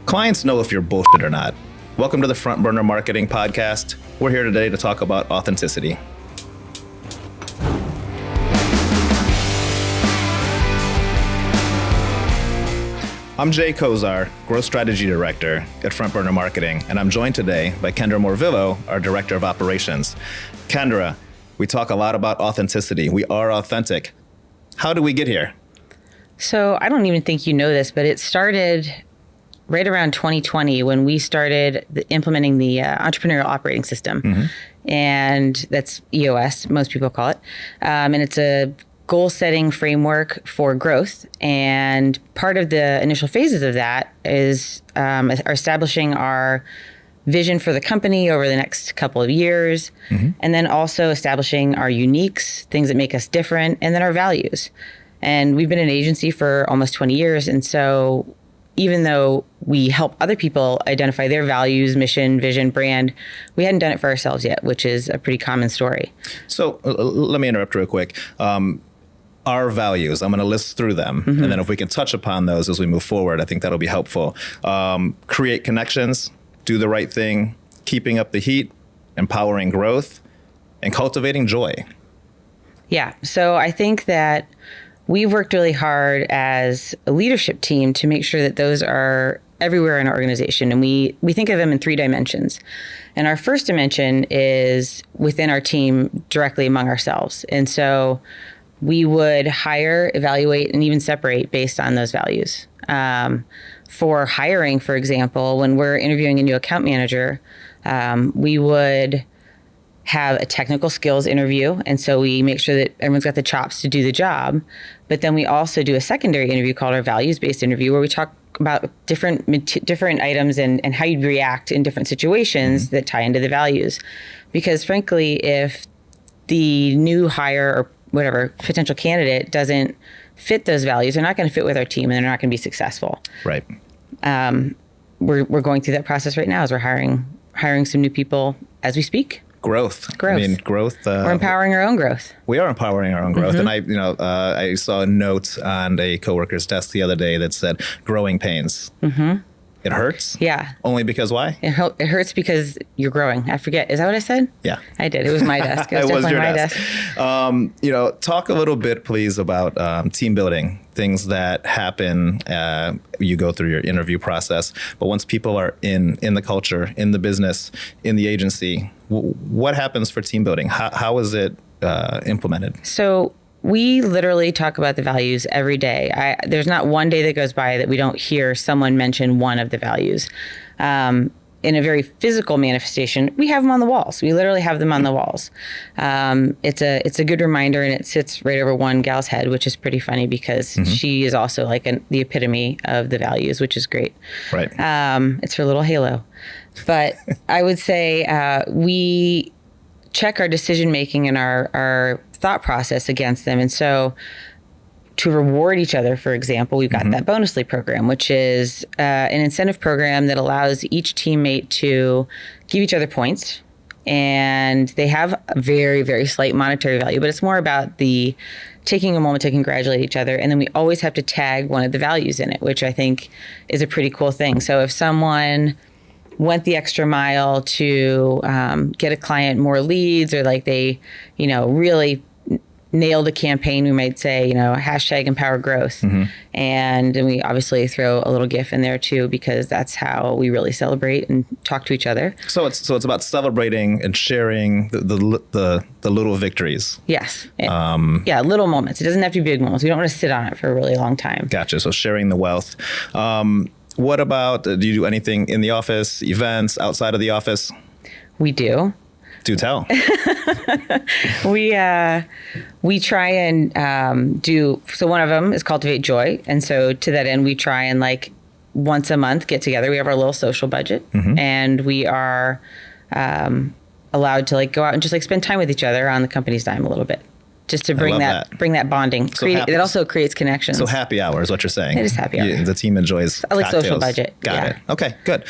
Clients know if you're bullshit or not. Welcome to the Front Burner Marketing Podcast. We're here today to talk about authenticity. I'm Jay Kozar, Growth Strategy Director at Front Burner Marketing, and I'm joined today by Kendra Morvillo, our Director of Operations. Kendra, we talk a lot about authenticity. We are authentic. How did we get here? So I don't even think you know this, but it started right around 2020 when we started implementing the entrepreneurial operating system. And that's EOS, most people call it. And it's a goal-setting framework for growth. And part of the initial phases of that is are establishing our vision for the company over the next couple of years, and then also establishing our uniques, things that make us different, and then our values. And we've been an agency for almost 20 years. And so even though we help other people identify their values, mission, vision, brand, we hadn't done it for ourselves yet, which is a pretty common story. So let me interrupt real quick. Our values, I'm going to list through them. And then if we can touch upon those as we move forward, I think that'll be helpful. Create connections, do the right thing, keeping up the heat, empowering growth, and cultivating joy. Yeah. So I think that we've worked really hard as a leadership team to make sure that those are everywhere in our organization. And we think of them in 3 dimensions. And our first dimension is within our team directly among ourselves. And so we would hire, evaluate, and even separate based on those values. For hiring, for example, when we're interviewing a new account manager, we would have a technical skills interview. And so we make sure that everyone's got the chops to do the job. But then we also do a secondary interview called our values-based interview, where we talk about different items and how you'd react in different situations that tie into the values. Because frankly, if the new hire or whatever potential candidate doesn't fit those values, they're not going to fit with our team and they're not going to be successful. Right. We're going through that process right now as we're hiring some new people as we speak. Growth. I mean, growth. We're empowering our own growth. We are empowering our own growth. And I saw a note on a coworker's desk the other day that said, growing pains. It hurts? Yeah. Only because why? It hurts because you're growing. I forget. Is that what I said? Yeah. I did. It was my desk. It was definitely your my desk. Talk a little bit, please, about team building, things that happen. You go through your interview process. But once people are in the culture, in the business, in the agency, what happens for team building? How is it implemented? So we literally talk about the values every day. There's not one day that goes by that we don't hear someone mention one of the values. In a very physical manifestation, we have them on the walls. We literally have them on the walls. It's a good reminder, and it sits right over one gal's head, which is pretty funny because she is also like the epitome of the values, which is great. Right. It's her little halo. But I would say we check our decision making and our thought process against them. And so to reward each other, for example, we've got that bonusly program, which is an incentive program that allows each teammate to give each other points. And they have a very, very slight monetary value, but it's more about the taking a moment to congratulate each other. And then we always have to tag one of the values in it, which I think is a pretty cool thing. So if someone went the extra mile to get a client more leads, or like they, really nailed a campaign, we might say, hashtag empower growth. And we obviously throw a little GIF in there too, because that's how we really celebrate and talk to each other. So it's about celebrating and sharing the little victories. Yes. Yeah, little moments. It doesn't have to be big moments. We don't want to sit on it for a really long time. Gotcha. So sharing the wealth. What about, do you do anything in the office, events outside of the office? We do. Do tell. We try and do, so one of them is cultivate joy. And so to that end, we try and once a month get together. We have our little social budget, and we are allowed to go out and just spend time with each other on the company's dime a little bit. Just to bring that bonding. So it also creates connections. So happy hour is what you're saying. It is happy hour. The team enjoys I like cocktails. Social budget. Got it. Okay, good.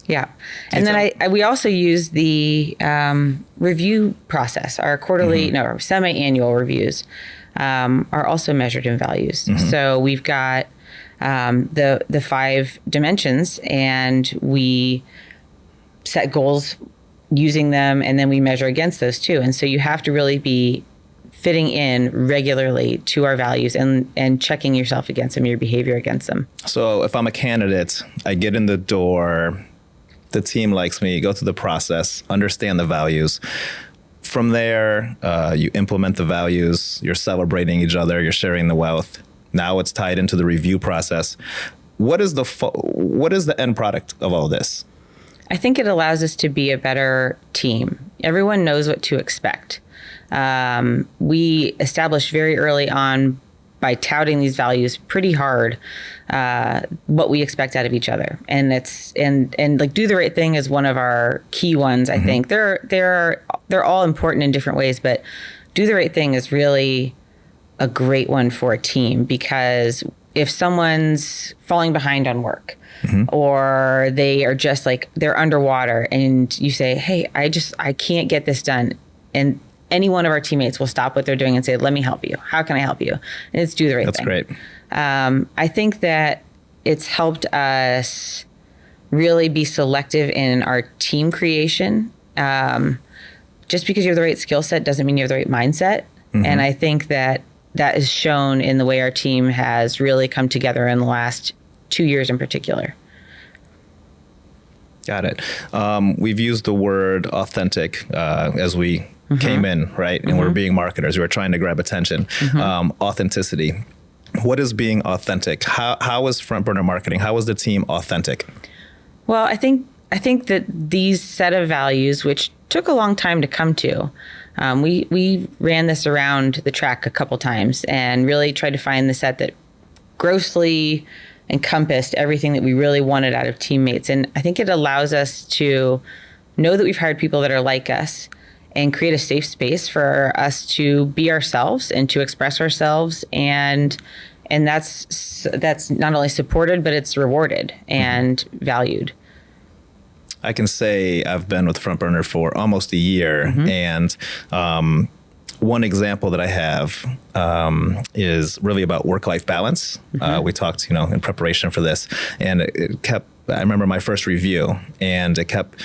Yeah. And then we also use the review process. Our quarterly, our semi-annual reviews are also measured in values. So we've got the 5 dimensions, and we set goals using them, and then we measure against those too. And so you have to really be fitting in regularly to our values and checking yourself against them, your behavior against them. So if I'm a candidate, I get in the door, the team likes me, go through the process, understand the values. From there, you implement the values, you're celebrating each other, you're sharing the wealth. Now it's tied into the review process. What is the end product of all this? I think it allows us to be a better team. Everyone knows what to expect. We established very early on, by touting these values pretty hard, what we expect out of each other. And like do the right thing is one of our key ones. I think they're all important in different ways, but do the right thing is really a great one for a team, because if someone's falling behind on work, or they are just like, they're underwater, and you say, hey, I can't get this done. And any one of our teammates will stop what they're doing and say, let me help you. How can I help you? And it's do the right thing. That's great. I think that it's helped us really be selective in our team creation. Just because you have the right skill set doesn't mean you have the right mindset. And I think that is shown in the way our team has really come together in the last 2 years in particular. Got it. We've used the word authentic as we came in, right? And we're being marketers. We're trying to grab attention. Authenticity. What is being authentic? How is front burner marketing? How is the team authentic? Well, I think that these set of values, which took a long time to come to, we ran this around the track a couple times and really tried to find the set that grossly encompassed everything that we really wanted out of teammates. And I think it allows us to know that we've hired people that are like us, and create a safe space for us to be ourselves and to express ourselves. And that's not only supported, but it's rewarded and valued. I can say I've been with Front Burner for almost a year. And one example that I have is really about work-life balance. We talked, in preparation for this, and I remember my first review, and it kept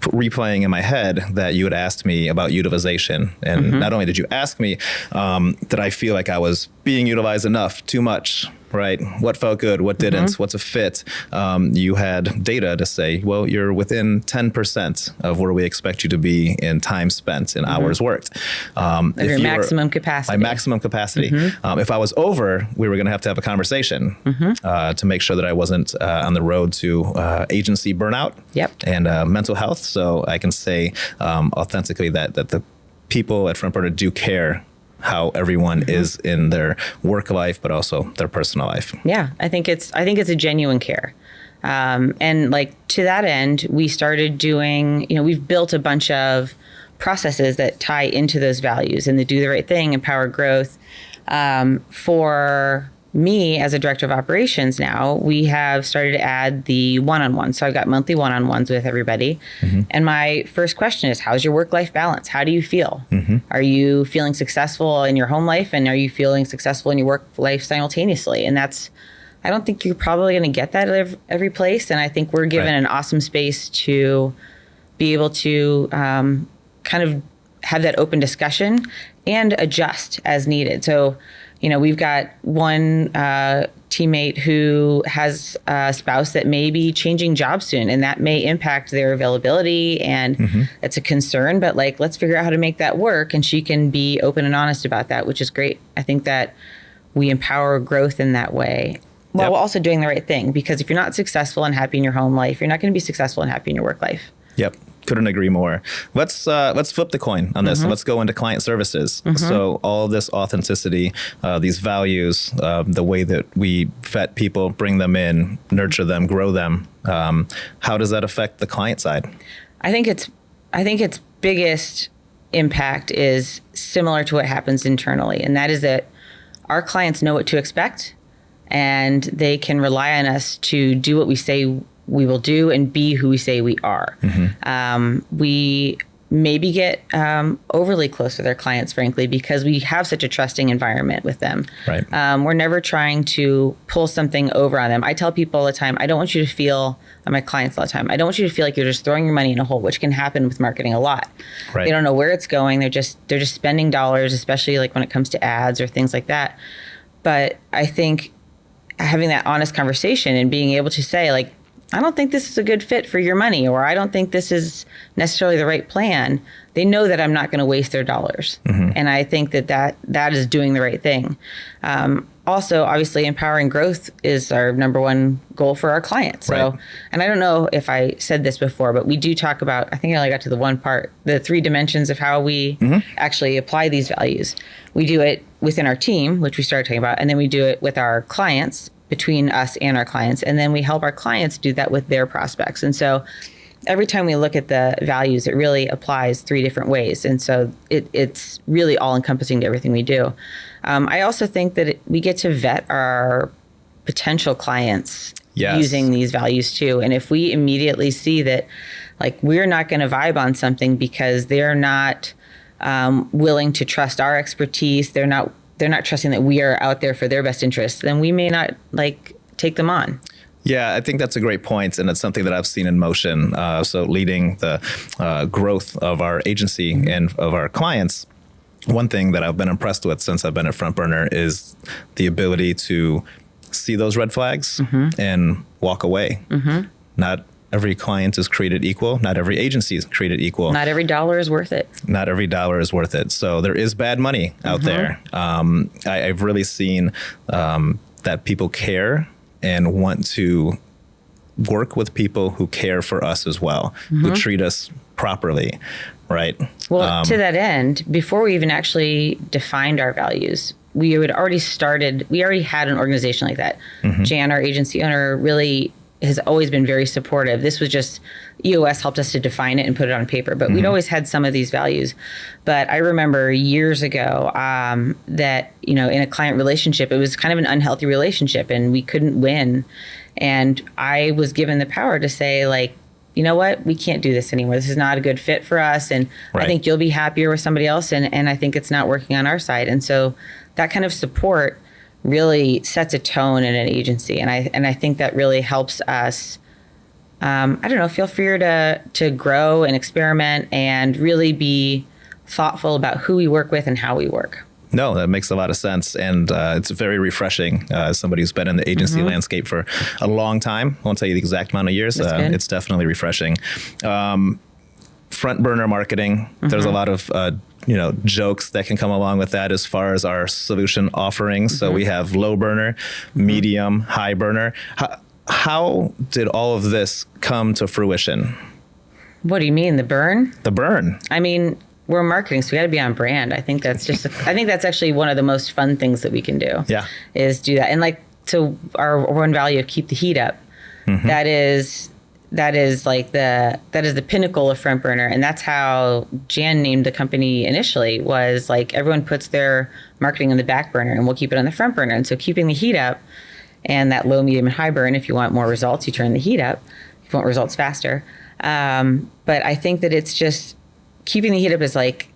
replaying in my head that you had asked me about utilization. And not only did you ask me, did I feel like I was being utilized enough, too much, right? What felt good, what didn't, what's a fit? You had data to say, well, you're within 10% of where we expect you to be in time spent and hours worked. Your maximum capacity. My maximum capacity. If I was over, we were going to have a conversation to make sure that I wasn't on the road to agency burnout and mental health. So I can say authentically that the people at Front Burner do care how everyone is in their work life, but also their personal life. Yeah, I think it's a genuine care. And like to that end, we started doing, we've built a bunch of processes that tie into those values, and the do the right thing, empower growth. For me as a director of operations now, we have started to add the one-on-one. So I've got monthly one-on-ones with everybody. And my first question is, how's your work-life balance? How do you feel? Are you feeling successful in your home life? And are you feeling successful in your work life simultaneously? And I don't think you're probably going to get that at every place. And I think we're given an awesome space to be able to kind of have that open discussion and adjust as needed. So, we've got one teammate who has a spouse that may be changing jobs soon, and that may impact their availability, and it's a concern, but let's figure out how to make that work. And she can be open and honest about that, which is great. I think that we empower growth in that way, while we're also doing the right thing, because if you're not successful and happy in your home life, you're not going to be successful and happy in your work life. Yep. Couldn't agree more. Let's flip the coin on this. Let's go into client services. So all this authenticity, these values, the way that we vet people, bring them in, nurture them, grow them. How does that affect the client side? I think its biggest impact is similar to what happens internally, and that is that our clients know what to expect, and they can rely on us to do what we say we will do and be who we say we are. We maybe get overly close with our clients, frankly, because we have such a trusting environment with them. Right. We're never trying to pull something over on them. I tell people all the time, I don't want you to feel, my clients all the time, I don't want you to feel like you're just throwing your money in a hole, which can happen with marketing a lot. Right. They don't know where it's going. They're just spending dollars, especially like when it comes to ads or things like that. But I think having that honest conversation and being able to say, like, I don't think this is a good fit for your money, or I don't think this is necessarily the right plan. They know that I'm not going to waste their dollars. Mm-hmm. And I think that is doing the right thing. Also, obviously, empowering growth is our number one goal for our clients. So, right. And I don't know if I said this before, but we do talk about, I think I only got to the one part, the 3 dimensions of how we actually apply these values. We do it within our team, which we started talking about, and then we do it with our clients, between us and our clients. And then we help our clients do that with their prospects. And so every time we look at the values, it really applies 3 different ways. And so it's really all encompassing to everything we do. I also think that we get to vet our potential clients using these values too. And if we immediately see that, like, we're not going to vibe on something because they're not willing to trust our expertise, they're not trusting that we are out there for their best interests, then we may not take them on. Yeah, I think that's a great point, and it's something that I've seen in motion. So leading the growth of our agency and of our clients, one thing that I've been impressed with since I've been at Front Burner is the ability to see those red flags and walk away. Mm-hmm. Not every client is created equal. Not every agency is created equal. Not every dollar is worth it. Not every dollar is worth it. So there is bad money out there. I've really seen that people care and want to work with people who care for us as well, who treat us properly, right? Well, to that end, before we even actually defined our values, we already had an organization like that. Jan, our agency owner, really has always been very supportive. This was just, EOS helped us to define it and put it on paper, but we'd always had some of these values. But I remember years ago that, in a client relationship, it was kind of an unhealthy relationship and we couldn't win. And I was given the power to say, like, you know what, we can't do this anymore. This is not a good fit for us. And I think you'll be happier with somebody else. And I think it's not working on our side. And so that kind of support really sets a tone in an agency. And I think that really helps us, feel freer to grow and experiment and really be thoughtful about who we work with and how we work. No, that makes a lot of sense. And it's very refreshing as somebody who's been in the agency landscape for a long time. I won't tell you the exact amount of years. It's definitely refreshing. Front burner marketing, there's a lot of jokes that can come along with that as far as our solution offerings. So we have low burner, medium, high burner. How did all of this come to fruition? What do you mean, the burn? The burn. I mean, we're marketing, so we got to be on brand. I think that's actually one of the most fun things that we can do. Yeah, is do that. And so our one value of keep the heat up. That is the pinnacle of Front Burner. And that's how Jan named the company initially, was like, everyone puts their marketing on the back burner and we'll keep it on the front burner. And so keeping the heat up, and that low, medium, and high burn, if you want more results, you turn the heat up. If you want results faster. But I think that it's just keeping the heat up is like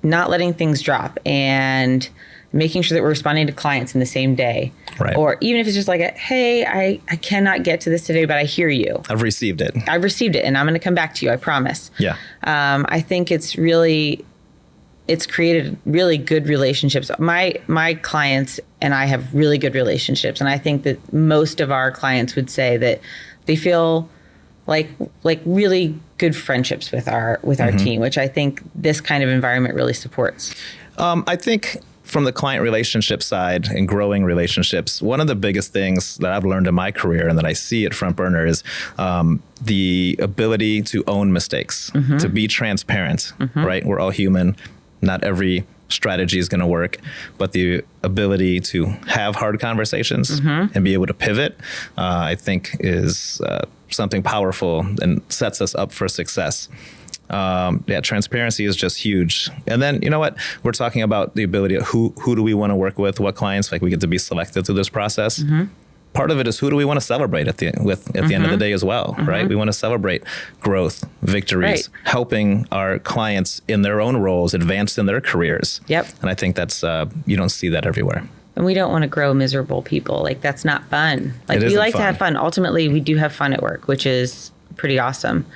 not letting things drop and making sure that we're responding to clients in the same day. Right. Or even if it's just like, hey, I cannot get to this today, but I hear you. I've received it and I'm going to come back to you. I promise. Yeah. I think it's created really good relationships. My clients and I have really good relationships. And I think that most of our clients would say that they feel like really good friendships with our team, which I think this kind of environment really supports. I think from the client relationship side and growing relationships, one of the biggest things that I've learned in my career and that I see at Front Burner is the ability to own mistakes, to be transparent, right? We're all human. Not every strategy is going to work, but the ability to have hard conversations and be able to pivot, I think is something powerful and sets us up for success. Transparency is just huge. And then, you know what? We're talking about the ability of who do we want to work with, what clients, like we get to be selective through this process. part of it is who do we want to celebrate at the end of the day as well, right? We want to celebrate growth, victories, helping our clients in their own roles advance in their careers. Yep. And I think that's you don't see that everywhere. And we don't want to grow miserable people. Like, that's not fun. Like, we like to have fun. Ultimately, we do have fun at work, which is pretty awesome.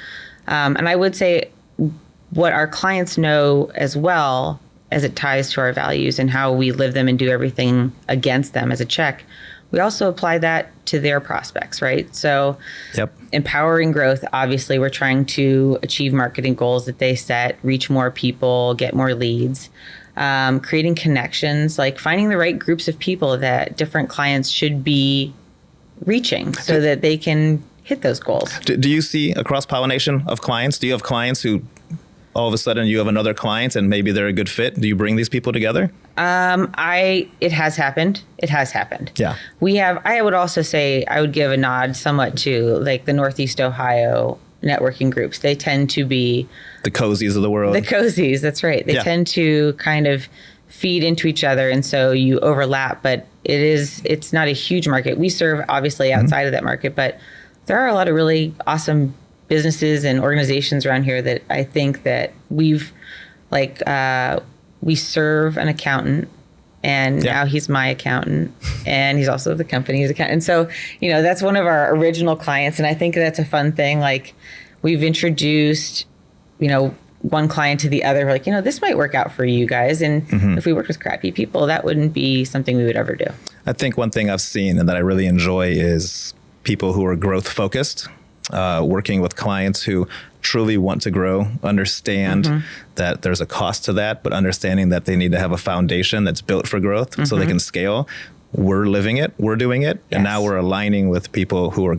And I would say what our clients know as well, as it ties to our values and how we live them and do everything against them as a check, we also apply that to their prospects, right? So empowering growth, obviously, we're trying to achieve marketing goals that they set, reach more people, get more leads, creating connections, like finding the right groups of people that different clients should be reaching so that they can hit those goals. Do you see a cross-pollination of clients? Do you have clients who all of a sudden you have another client and maybe they're a good fit? Do you bring these people together? It has happened. It has happened. Yeah. I would also say, I would give a nod somewhat to like the Northeast Ohio networking groups. They tend to be the cozies of the world. The cozies, that's right. They tend to kind of feed into each other. And so you overlap, but it's not a huge market. We serve obviously outside of that market, but there are a lot of really awesome businesses and organizations around here that I think that we've we serve an accountant, and now he's my accountant, and he's also the company's accountant. And so, that's one of our original clients. And I think that's a fun thing. Like, we've introduced, one client to the other. We're like, this might work out for you guys. And if we worked with crappy people, that wouldn't be something we would ever do. I think one thing I've seen and that I really enjoy is people who are growth focused. Working with clients who truly want to grow, understand that there's a cost to that, but understanding that they need to have a foundation that's built for growth so they can scale. We're living it, we're doing it, and now we're aligning with people who are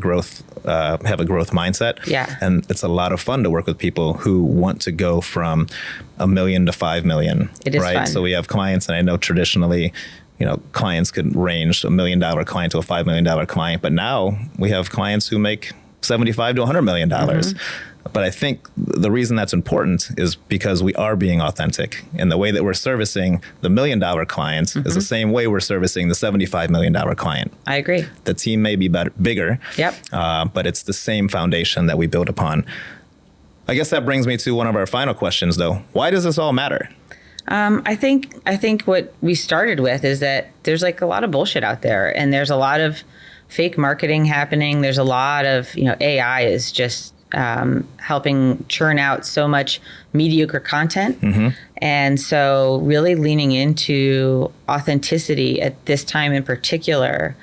have a growth mindset. Yeah. And it's a lot of fun to work with people who want to go from $1 million to 5 million. It is right? fun. So we have clients, and I know traditionally, clients could range $1 million client to a $5 million client, but now we have clients who make $75 to $100 million. But I think the reason that's important is because we are being authentic. And the way that we're servicing the $1 million clients is the same way we're servicing the $75 million client. I agree. The team may be bigger, but it's the same foundation that we build upon. I guess that brings me to one of our final questions, though. Why does this all matter? I think what we started with is that there's like a lot of bullshit out there, and there's a lot of fake marketing happening. There's a lot of, AI is just helping churn out so much mediocre content. And so really leaning into authenticity at this time in particular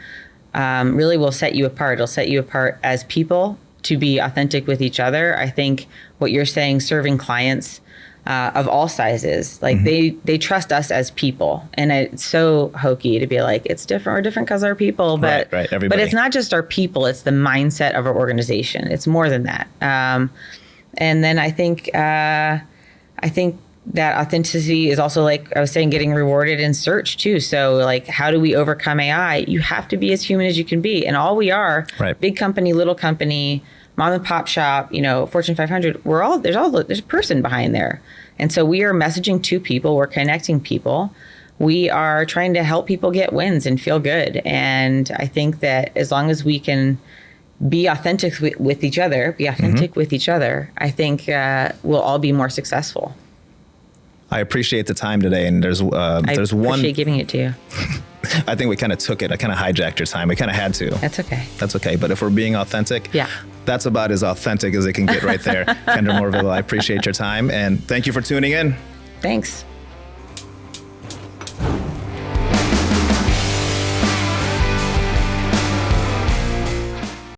really will set you apart. It'll set you apart as people to be authentic with each other. I think what you're saying, serving clients of all sizes, like they trust us as people, and it's so hokey to be like, it's different. We're different because our people, but Everybody. But it's not just our people; it's the mindset of our organization. It's more than that. And then I think that authenticity is also, like I was saying, getting rewarded in search too. So like, how do we overcome AI? You have to be as human as you can be, and all we are, big company, little company, mom and pop shop, Fortune 500, there's a person behind there. And so we are messaging to people, we're connecting people. We are trying to help people get wins and feel good. And I think that as long as we can be authentic with each other, I think we'll all be more successful. I appreciate the time today. And there's one. I appreciate giving it to you. I think we kind of took it. I kind of hijacked your time. We kind of had to. That's okay. That's okay. But if we're being authentic, that's about as authentic as it can get right there. Kendra Morvillo, I appreciate your time. And thank you for tuning in. Thanks.